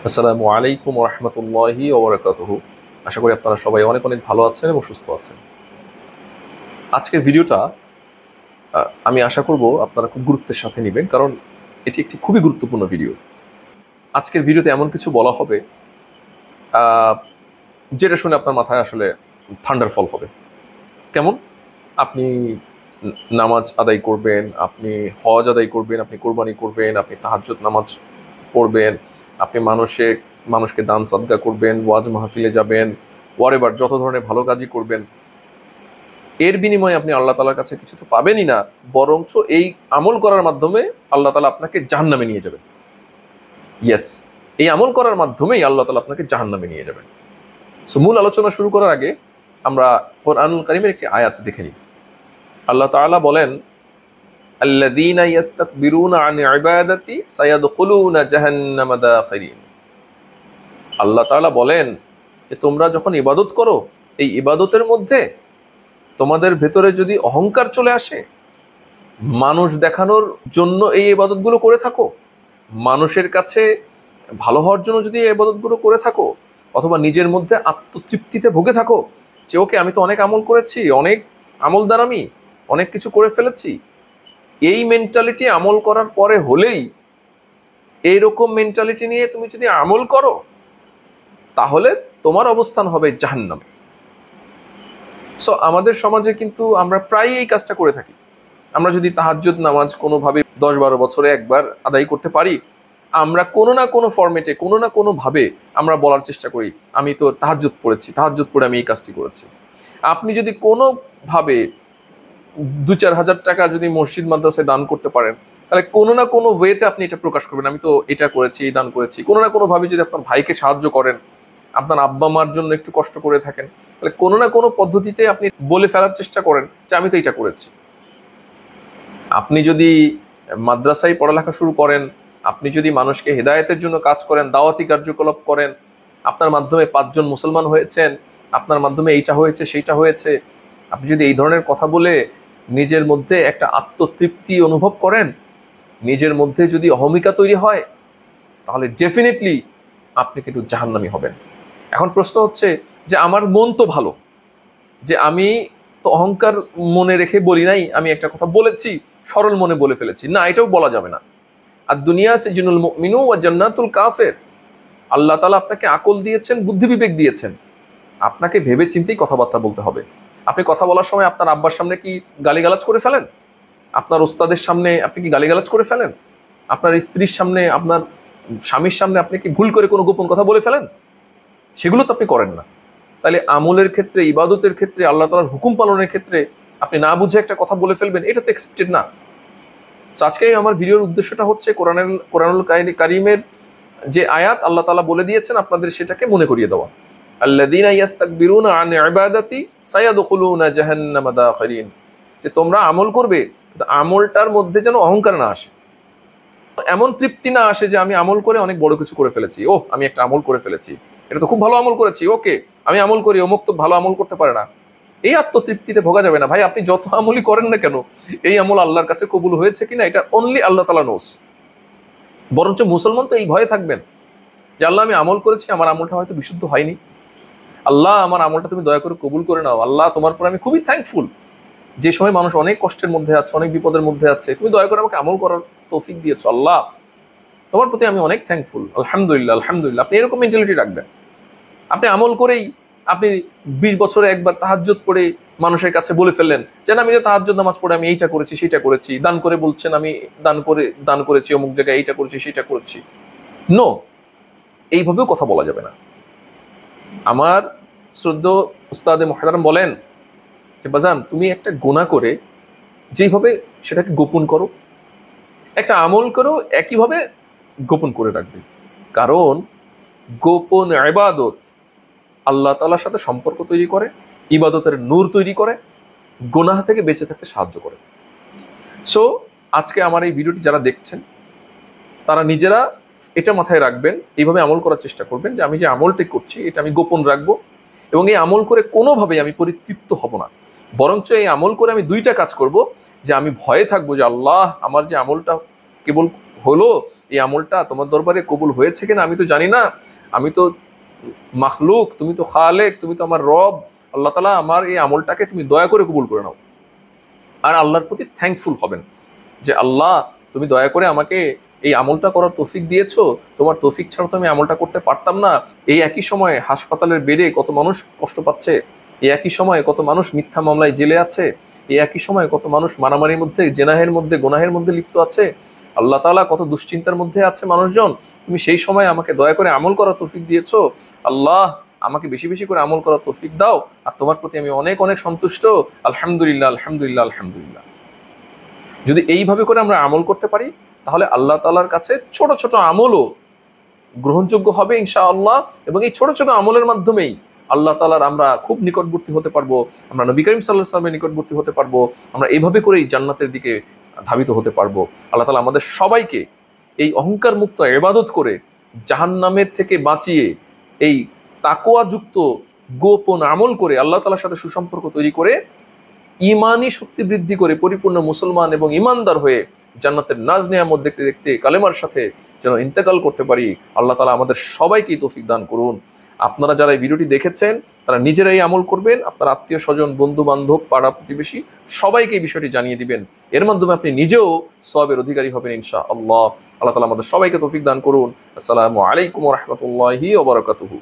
আসসালামু আলাইকুম ওয়া রাহমাতুল্লাহি ওয়া বারাকাতুহু। আশা করি আপনারা সবাই অনেক অনেক ভালো আছেন এবং সুস্থ আছেন। আজকের ভিডিওটা আমি আশা করব আপনারা খুব গুরুত্বের সাথে নেবেন, কারণ এটি একটি খুবই গুরুত্বপূর্ণ ভিডিও। আজকের ভিডিওতে এমন কিছু বলা হবে আহ, যেটা শুনে আপনার মাথায় আসলে থান্ডার ফল হবে। কেমন? আপনি নামাজ আদায় করবেন, আপনি হজ আদায় করবেন, আপনি কোরবানি করবেন, আপনি তাহাজ্জুদ নামাজ পড়বেন, আপনি মানুষকে দান সাদকা করবেন, ওয়াজ মাহফিলে যাবেন, ওয়ারেভার যত ধরনের ভালো কাজই করবেন, এর বিনিময়ে আপনি আল্লাহ তাআলার কাছে কিছু তো পাবেনই না, বরঞ্চ এই আমল করার মাধ্যমে আল্লাহ তাআলা আপনাকে জাহান্নামে নিয়ে যাবেন। ইয়েস, এই আমল করার মাধ্যমেই আল্লাহ তাআলা আপনাকে জাহান্নামে নিয়ে যাবেন। সো মূল আলোচনা শুরু করার আগে আমরা কোরআনুল কারীমের একটি আয়াত দেখে নিই। আল্লাহ তাআলা বলেন, আল্লাযীনা ইস্তাকবিরুনা আন ইবাদাতি সায়াদখুলুনা জাহান্নামা দাখিরিন। আল্লাহ তাআলা বলেন যে তোমরা যখন ইবাদত করো, এই ইবাদতের মধ্যে তোমাদের ভেতরে যদি অহংকার চলে আসে, মানুষ দেখানোর জন্য এই ইবাদতগুলো করে থাকো, মানুষের কাছে ভালো হওয়ার জন্য যদি এই ইবাদতগুলো করে থাকো, অথবা নিজের মধ্যে আত্মতৃপ্তিতে ভুগে থাকো যে ওকে আমি তো অনেক আমল করেছি, অনেক আমল দ্বারা আমি অনেক কিছু করে ফেলেছি, এই মেন্টালিটি আমল করার পরে হলেই, এইরকম মেন্টালিটি নিয়ে তুমি যদি আমল করো, তাহলে তোমার অবস্থান হবে জাহান্নামে। সো আমাদের সমাজে কিন্তু আমরা প্রায় এই কাজটা করে থাকি। আমরা যদি তাহাজ্জুদ নামাজ কোনোভাবে 10-12 বছরে একবার আদায় করতে পারি, আমরা কোনো না কোনো ফরম্যাটে, কোনো না কোনো ভাবে আমরা বলার চেষ্টা করি আমি তো তাহাজ্জুদ পড়েছি, তাহাজ্জুদ পড়ে আমি এই কাজটি করেছি। আপনি যদি কোনোভাবে 2-4 হাজার টাকা যদি মসজিদ মাদ্রাসায় দান করতে পারেন, তাহলে কোনো না কোনো ওয়েতে আপনি এটা প্রকাশ করবেন আমি তো এটা করেছি, এই দান করেছি। কোনো না কোনো ভাবে যদি আপনার ভাইকে সাহায্য করেন, আপনার আব্বা মার জন্য একটু কষ্ট করে থাকেন, তাহলে কোনো না কোনো পদ্ধতিতে আপনি বলে ফেলার চেষ্টা করেন যে আমি তো এটা করেছি। আপনি যদি মাদ্রাসায় পড়ালেখা শুরু করেন, আপনি যদি মানুষকে হেদায়েতের জন্য কাজ করেন, দাওয়াতি কার্যকলাপ করেন, আপনার মাধ্যমে 5 জন মুসলমান হয়েছেন, আপনার মাধ্যমে এইটা হয়েছে সেইটা হয়েছে, আপনি যদি এই ধরনের কথা বলে নিজের মধ্যে একটা আত্মতৃপ্তি অনুভব করেন, নিজের মধ্যে যদি অহমিকা তৈরি হয়, তাহলে ডেফিনেটলি আপনি কিন্তু জাহান্নামী হবেন। এখন প্রশ্ন হচ্ছে যে আমার মন তো ভালো, যে আমি তো অহংকার মনে রেখে বলি নাই, আমি একটা কথা বলেছি সরল মনে বলে ফেলেছি, না, এটাও বলা যাবে না। আর দুনিয়া সিজনুল মুমিনু ওয়া জান্নাতুল কাফির। আল্লাহ তাআলা আপনাকে আকল দিয়েছেন, বুদ্ধি বিবেক দিয়েছেন, আপনাকে ভেবে চিন্তেই কথাবার্তা বলতে হবে। আপনি কথা বলার সময় আপনার আব্বার সামনে কি গালিগালাজ করে ফেলেন? আপনার ওস্তাদের সামনে আপনি কি গালিগালাজ করে ফেলেন? আপনার স্ত্রীর সামনে, আপনার স্বামীর সামনে আপনি কি ভুল করে কোনো গোপন কথা বলে ফেলেন? সেগুলো তো আপনি করেন না। তাহলে আমলের ক্ষেত্রে, ইবাদতের ক্ষেত্রে, আল্লাহ তাআলার হুকুম পালনের ক্ষেত্রে আপনি না বুঝে একটা কথা বলে ফেলবেন, এটা তো এক্সপেক্টেড না। আজকে আমার ভিডিওর উদ্দেশ্যটা হচ্ছে কোরআনুল কারীমের যে আয়াত আল্লাহ তাআলা বলে দিয়েছেন, আপনাদের সেটাকে মনে করিয়ে দেওয়া। আল্লাযীনা ইস্তাকবিরুনা আন ইবাদাতি সায়াদখুলুনা জাহান্নামা দাখিরিন। যে তোমরা আমল করবে, আমলটার মধ্যে যেন অহংকার না আসে, এমন তৃপ্তি না আসে যে আমি আমল করে অনেক বড় কিছু করে ফেলেছি, ওহ আমি একটা আমল করে ফেলেছি, এটা তো খুব ভালো আমল করেছি, ওকে আমি আমল করি, অমুক তো ভালো আমল করতে পারে না। এই আত্মতৃপ্তিতে ভোগা যাবে না ভাই। আপনি যত আমলই করেন না কেন, এই আমল আল্লাহর কাছে কবুল হয়েছে কিনা এটা অনলি আল্লাহ তাআলা নোস। বরঞ্চ মুসলমান তো এই ভয়ে থাকবেন যে আল্লাহ আমি আমল করেছি, আমার আমলটা হয়তো বিশুদ্ধ হয়নি, আল্লাহ আমার আমলটা তুমি দয়া করে কবুল করে নাও, আল্লাহ তোমার পর আমি খুবই থ্যাঙ্কফুল। যে সময় মানুষ অনেক কষ্টের মধ্যে আছে, অনেক বিপদের মধ্যে আছে, তুমি দয়া করে আমাকে আমল করার তৌফিক দিয়েছো, আল্লাহ তোমার প্রতি আমি অনেক থ্যাঙ্কফুল, আলহামদুলিল্লাহ আলহামদুলিল্লাহ। আপনি এরকম মেন্টালিটি রাখবেন। আপনি আমল করেই আপনি 20 বছরে একবার তাহাজ্জুদ পড়ে মানুষের কাছে বলে ফেললেন যে আমি যে তাহাজ্জুদ নামাজ পড়ে আমি এইটা করেছি সেইটা করেছি, দান করে বলছেন আমি দান করেছি অমুক জায়গায়, এইটা করেছি সেইটা করেছি। নো, এইভাবেও কথা বলা যাবে না। আমার শ্রদ্ধেয় উস্তাদে মুহতারাম বলেন যে বাজান, তুমি একটা গুনাহ করে যেইভাবে সেটাকে গোপন করো, একটা আমল করো একইভাবে গোপন করে রাখবে। কারণ গোপন ইবাদত আল্লাহ তাআলার সাথে সম্পর্ক তৈরি করে, ইবাদতের নূর তৈরি করে, গুনাহ থেকে বেঁচে থাকতে সাহায্য করে। সো আজকে আমার এই ভিডিওটি যারা দেখছেন, তারা নিজেরা এটা মাথায় রাখবেন, এইভাবে আমল করার চেষ্টা করবেন যে আমি যে আমলটি করছি এটা আমি গোপন রাখবো, এবং এই আমল করে কোনোভাবেই আমি পরিতৃপ্ত হব না। বরঞ্চ এই আমল করে আমি দুইটা কাজ করব, যে আমি ভয়ে থাকবো যে আল্লাহ আমার যে আমলটা কেবল হলো, এই আমলটা তোমার দরবারে কবুল হয়েছে কিনা আমি তো জানি না, আমি তো মাখলুক, তুমি তো খালেক, তুমি তো আমার রব। আল্লাহ তাআলা আমার এই আমলটাকে তুমি দয়া করে কবুল করে নাও। আর আল্লাহর প্রতি থ্যাঙ্কফুল হবেন যে আল্লাহ তুমি দয়া করে আমাকে এই আমলটা করার তৌফিক দিয়েছো, তোমার তৌফিক ছাড়া তো আমি আমলটা করতে পারতাম না। এই একই সময়ে হাসপাতালের বেডে কত মানুষ কষ্ট পাচ্ছে, এই একই সময়ে কত মানুষ মিথ্যা মামলায় জেলে আছে, এই একই সময়ে কত মানুষ মারামারির মধ্যে, জেনাহের মধ্যে, গোনাহের মধ্যে লিপ্ত আছে। আল্লাহ তাআলা কত দুশ্চিন্তার মধ্যে আছে মানুষজন, তুমি সেই সময় আমাকে দয়া করে আমল করার তৌফিক দিয়েছো। আল্লাহ আমাকে বেশি বেশি করে আমল করার তৌফিক দাও, আর তোমার প্রতি আমি অনেক অনেক সন্তুষ্ট। আলহামদুলিল্লাহ, আলহামদুলিল্লাহ, আলহামদুলিল্লাহ। যদি এইভাবে করে আমরা আমল করতে পারি, তাহলে আল্লাহ তাআলার কাছে ছোট ছোট আমলও গ্রহণযোগ্য হবে ইনশাআল্লাহ। এবং এই ছোট ছোট আমলের মাধ্যমেই আল্লাহ তাআলার আমরা খুব নিকটবর্তী হতে পারবো, আমরা নবী করিম সাল্লাল্লাহু আলাইহি ওয়াসাল্লামের নিকটবর্তী হতে পারবো, আমরা এইভাবে করেই জান্নাতের দিকে ধাবিত হতে পারবো। আল্লাহ তাআলা আমাদের সবাইকে এই অহংকার মুক্ত ইবাদত করে জাহান্নামের থেকে বাঁচিয়ে, এই তাকওয়াযুক্ত গোপন আমল করে আল্লাহ তাআলার সাথে সুসম্পর্ক তৈরি করে, ইমানি শক্তি বৃদ্ধি করে পরিপূর্ণ মুসলমান এবং ইমানদার হয়ে জান্নাতের নাজ নিয়ামত দেখতে দেখতে কালেমার সাথে যেন ইন্তেকাল করতে পারি। আল্লাহ তাআলা আমাদের সবাইকেই তৌফিক দান করুন। আপনারা যারা এই ভিডিওটি দেখেছেন তারা নিজেরাই আমল করবেন, আপনার আত্মীয় স্বজন, বন্ধু বান্ধব, পাড়া প্রতিবেশী সবাইকে এই বিষয়টি জানিয়ে দিবেন। এর মাধ্যমে আপনি নিজেও সওয়াবের অধিকারী হবেন ইনশাআল্লাহ। আল্লাহ তাআলা আমাদের সবাইকে তৌফিক দান করুন। আসসালামু আলাইকুম ওয়া রাহমাতুল্লাহি ওয়া বারাকাতুহু।